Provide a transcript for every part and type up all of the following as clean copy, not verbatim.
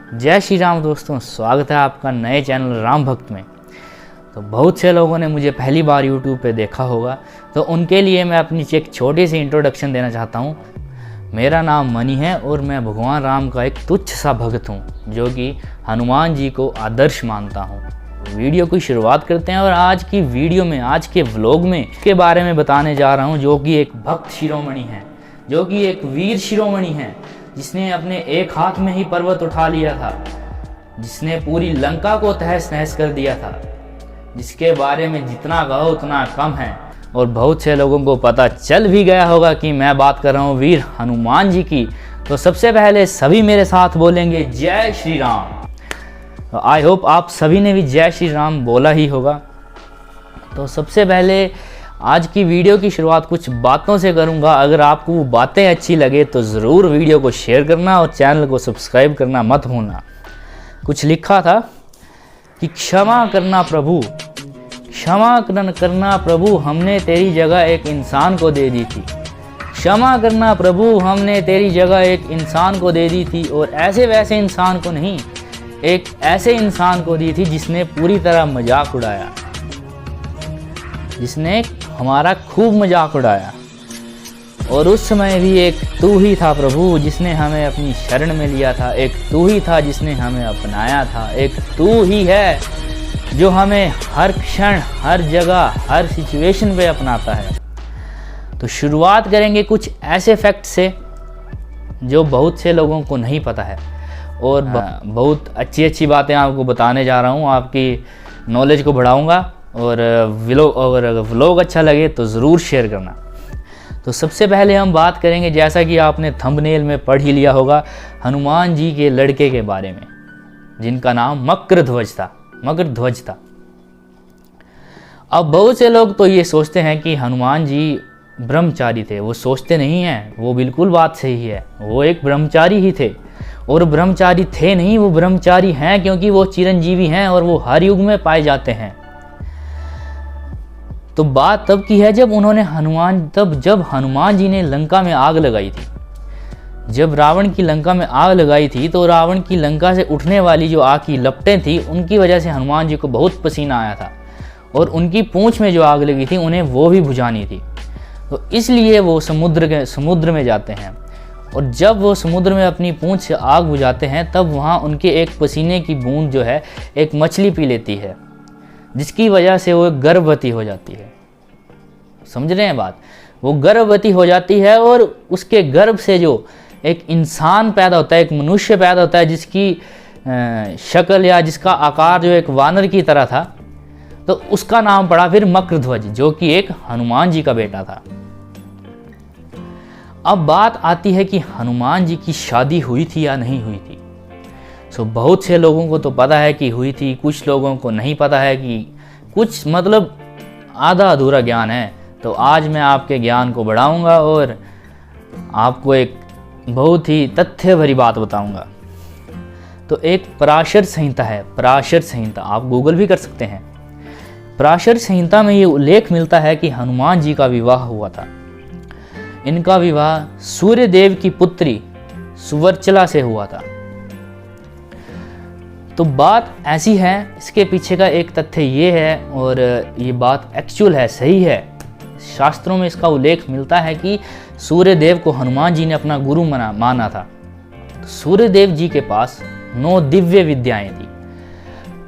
जय श्री राम दोस्तों, स्वागत है आपका नए चैनल राम भक्त में। तो बहुत से लोगों ने मुझे पहली बार YouTube पे देखा होगा, तो उनके लिए मैं अपनी एक छोटी सी इंट्रोडक्शन देना चाहता हूँ। मेरा नाम मनी है और मैं भगवान राम का एक तुच्छ सा भक्त हूँ, जो कि हनुमान जी को आदर्श मानता हूँ। वीडियो की शुरुआत करते हैं और आज की वीडियो में, आज के व्लॉग में के बारे में बताने जा रहा हूँ, जो कि एक भक्त शिरोमणि है, जो कि एक वीर शिरोमणि है, जिसने अपने एक हाथ में ही पर्वत उठा लिया था, जिसने पूरी लंका को तहस नहस कर दिया था, जिसके बारे में जितना कहो उतना कम है। और बहुत से लोगों को पता चल भी गया होगा कि मैं बात कर रहा हूँ वीर हनुमान जी की। तो सबसे पहले सभी मेरे साथ बोलेंगे जय श्री राम। आई होप आप सभी ने भी जय श्री राम बोला ही होगा। तो सबसे पहले आज की वीडियो की शुरुआत कुछ बातों से करूंगा। अगर आपको वो बातें अच्छी लगे तो ज़रूर वीडियो को शेयर करना और चैनल को सब्सक्राइब करना मत भूलना। कुछ लिखा था कि क्षमा करना प्रभु, क्षमा करना प्रभु, हमने तेरी जगह एक इंसान को दे दी थी। क्षमा करना प्रभु, हमने तेरी जगह एक इंसान को दे दी थी, और ऐसे वैसे इंसान को नहीं, एक ऐसे इंसान को दी थी जिसने पूरी तरह मजाक उड़ाया, जिसने हमारा खूब मजाक उड़ाया। और उस समय भी एक तू ही था प्रभु जिसने हमें अपनी शरण में लिया था, एक तू ही था जिसने हमें अपनाया था, एक तू ही है जो हमें हर क्षण, हर जगह, हर सिचुएशन पे अपनाता है। तो शुरुआत करेंगे कुछ ऐसे फैक्ट से जो बहुत से लोगों को नहीं पता है, और बहुत अच्छी अच्छी बातें आपको बताने जा रहा हूँ, आपकी नॉलेज को बढ़ाऊँगा। और व्लॉग अच्छा लगे तो ज़रूर शेयर करना। तो सबसे पहले हम बात करेंगे, जैसा कि आपने थंबनेल में पढ़ ही लिया होगा, हनुमान जी के लड़के के बारे में, जिनका नाम मकरध्वज था। अब बहुत से लोग तो ये सोचते हैं कि हनुमान जी ब्रह्मचारी थे। वो सोचते नहीं हैं, वो बिल्कुल बात सही है, वो एक ब्रह्मचारी ही थे। और ब्रह्मचारी थे नहीं, वो ब्रह्मचारी हैं, क्योंकि वो चिरंजीवी हैं और वो हर युग में पाए जाते हैं। तो बात तब की है जब हनुमान जी ने लंका में आग लगाई थी। जब रावण की लंका में आग लगाई थी, तो रावण की लंका से उठने वाली जो आग की लपटें थी, उनकी वजह से हनुमान जी को बहुत पसीना आया था, और उनकी पूंछ में जो आग लगी थी उन्हें वो भी बुझानी थी। तो इसलिए वो समुद्र में जाते हैं, और जब वो समुद्र में अपनी पूंछ से आग बुझाते हैं, तब वहाँ उनके एक पसीने की बूंद जो है एक मछली पी लेती है, जिसकी वजह से वो गर्भवती हो जाती है। समझ रहे हैं बात? वो गर्भवती हो जाती है, और उसके गर्भ से जो एक इंसान पैदा होता है, एक मनुष्य पैदा होता है, जिसकी शक्ल या जिसका आकार जो एक वानर की तरह था, तो उसका नाम पड़ा फिर मकरध्वज, जो कि एक हनुमान जी का बेटा था। अब बात आती है कि हनुमान जी की शादी हुई थी या नहीं हुई थी। सो बहुत से लोगों को तो पता है कि हुई थी, कुछ लोगों को नहीं पता है, कि कुछ मतलब आधा अधूरा ज्ञान है। तो आज मैं आपके ज्ञान को बढ़ाऊंगा और आपको एक बहुत ही तथ्य भरी बात बताऊंगा। तो एक पराशर संहिता है, पराशर संहिता आप गूगल भी कर सकते हैं। पराशर संहिता में ये उल्लेख मिलता है कि हनुमान जी का विवाह हुआ था। इनका विवाह सूर्य देव की पुत्री सुवर्चला से हुआ था। तो बात ऐसी है, इसके पीछे का एक तथ्य ये है, और ये बात एक्चुअल है, सही है। शास्त्रों में इसका उल्लेख मिलता है कि सूर्य देव को हनुमान जी ने अपना गुरु माना था। तो सूर्य देव जी के पास 9 दिव्य विद्याएं थी।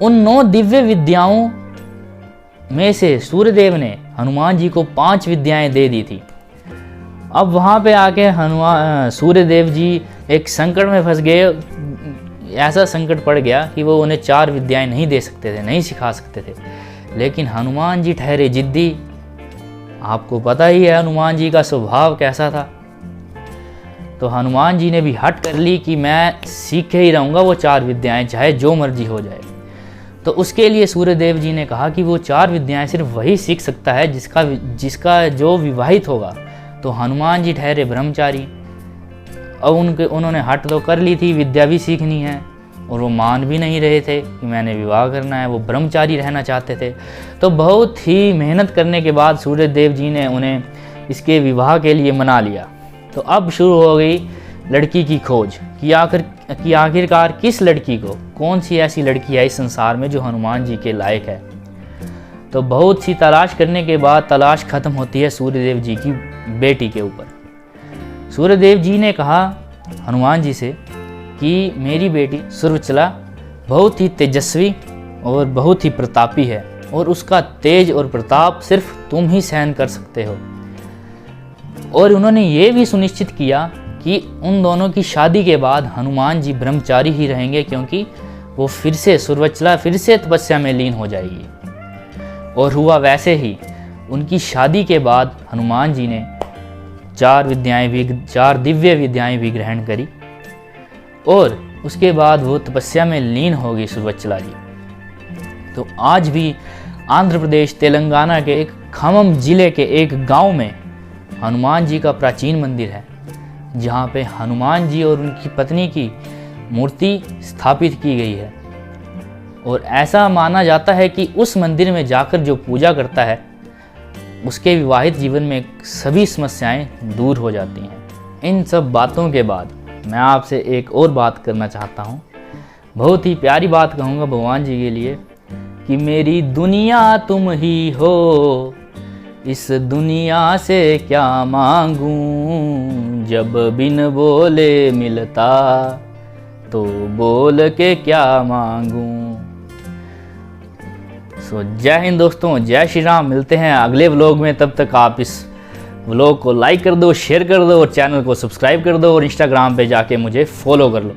उन 9 दिव्य विद्याओं में से सूर्य देव ने हनुमान जी को 5 विद्याएं दे दी थी। अब वहाँ पे आके सूर्य देव जी एक संकट में फंस गए। ऐसा संकट पड़ गया कि वो उन्हें 4 विद्याएं नहीं दे सकते थे, नहीं सिखा सकते थे। लेकिन हनुमान जी ठहरे जिद्दी। आपको पता ही है हनुमान जी का स्वभाव कैसा था। तो हनुमान जी ने भी हट कर ली कि मैं सीखे ही रहूँगा वो 4 विद्याएं, चाहे जो मर्जी हो जाए। तो उसके लिए सूर्य देव जी ने कहा कि वो 4 विद्याएं सिर्फ वही सीख सकता है जिसका जो विवाहित होगा। तो हनुमान जी ठहरे ब्रह्मचारी। अब उन्होंने हट तो कर ली थी, विद्या भी सीखनी है, और वो मान भी नहीं रहे थे कि मैंने विवाह करना है, वो ब्रह्मचारी रहना चाहते थे। तो बहुत ही मेहनत करने के बाद सूर्य देव जी ने उन्हें इसके विवाह के लिए मना लिया। तो अब शुरू हो गई लड़की की खोज कि कि आखिरकार किस लड़की को, कौन सी ऐसी लड़की है इस संसार में जो हनुमान जी के लायक है। तो बहुत सी तलाश करने के बाद तलाश खत्म होती है सूर्यदेव जी की बेटी के ऊपर। सूर्यदेव जी ने कहा हनुमान जी से कि मेरी बेटी सुरवचला बहुत ही तेजस्वी और बहुत ही प्रतापी है और उसका तेज और प्रताप सिर्फ तुम ही सहन कर सकते हो। और उन्होंने ये भी सुनिश्चित किया कि उन दोनों की शादी के बाद हनुमान जी ब्रह्मचारी ही रहेंगे, क्योंकि वो फिर से सुरवचला फिर से तपस्या में लीन हो जाएगी। और हुआ वैसे ही। उनकी शादी के बाद हनुमान जी ने 4 दिव्य विद्याएं भी ग्रहण करी और उसके बाद वो तपस्या में लीन हो गई सुरवचला जी। तो आज भी आंध्र प्रदेश तेलंगाना के एक खम्मम जिले के एक गांव में हनुमान जी का प्राचीन मंदिर है, जहाँ पे हनुमान जी और उनकी पत्नी की मूर्ति स्थापित की गई है। और ऐसा माना जाता है कि उस मंदिर में जाकर जो पूजा करता है उसके विवाहित जीवन में सभी समस्याएं दूर हो जाती हैं। इन सब बातों के बाद मैं आपसे एक और बात करना चाहता हूँ, बहुत ही प्यारी बात कहूँगा भगवान जी के लिए कि मेरी दुनिया तुम ही हो, इस दुनिया से क्या मांगूं, जब बिन बोले मिलता तो बोल के क्या मांगूं। जय हिंद दोस्तों, जय श्री राम। मिलते हैं अगले व्लॉग में। तब तक आप इस व्लॉग को लाइक कर दो, शेयर कर दो और चैनल को सब्सक्राइब कर दो और इंस्टाग्राम पे जाके मुझे फॉलो कर लो।